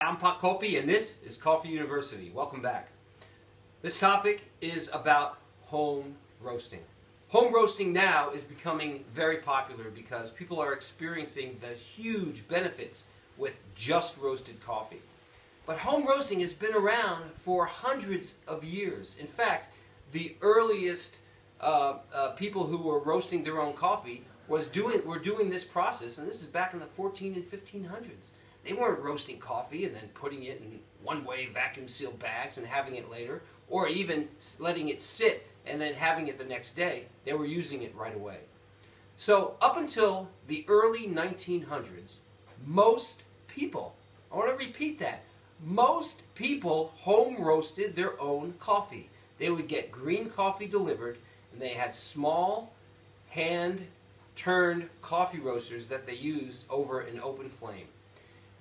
I'm Pat Kopi, and this is Coffee University. Welcome back. This topic is about home roasting. Home roasting now is becoming very popular because people are experiencing the huge benefits with just roasted coffee. But home roasting has been around for hundreds of years. In fact, the earliest people who were roasting their own coffee were doing this process, and this is back in the 14 and 1500s. They weren't roasting coffee and then putting it in one-way vacuum-sealed bags and having it later, or even letting it sit and then having it the next day. They were using it right away. So up until the early 1900s, most people, I want to repeat that, most people home roasted their own coffee. They would get green coffee delivered, and they had small hand-turned coffee roasters that they used over an open flame.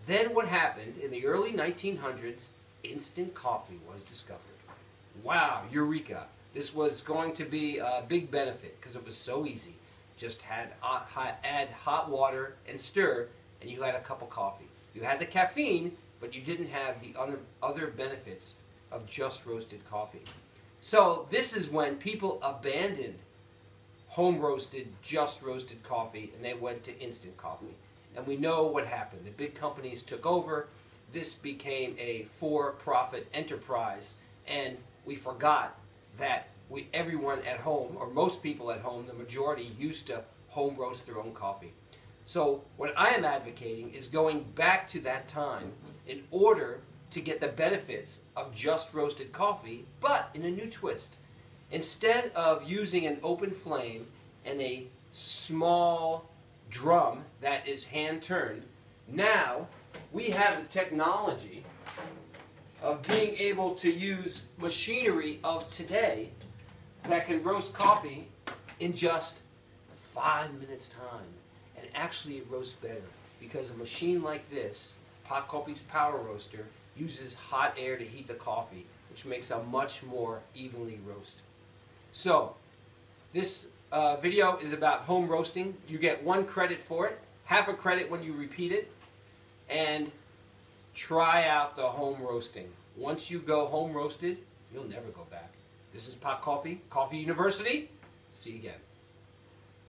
Then what happened in the early 1900s, instant coffee was discovered. Wow, eureka. This was going to be a big benefit because it was so easy. Just add hot water and stir, and you had a cup of coffee. You had the caffeine, but you didn't have the other benefits of just roasted coffee. So this is when people abandoned home roasted, just roasted coffee, and they went to instant coffee. And we know what happened. The big companies took over. This became a for-profit enterprise, and we forgot that everyone at home, or most people at home, the majority, used to home roast their own coffee. So what I am advocating is going back to that time in order to get the benefits of just roasted coffee, but in a new twist. Instead of using an open flame and a small drum that is hand-turned, now we have the technology of being able to use machinery of today that can roast coffee in just 5 minutes time. And actually it roasts better because a machine like this, Pat Kopi's Power Roaster, uses hot air to heat the coffee, which makes a much more evenly roast. So this video is about home roasting. You get 1 credit for it, half a credit when you repeat it, and try out the home roasting. Once you go home roasted, you'll never go back. This is Pat Kopi, Coffee University. See you again.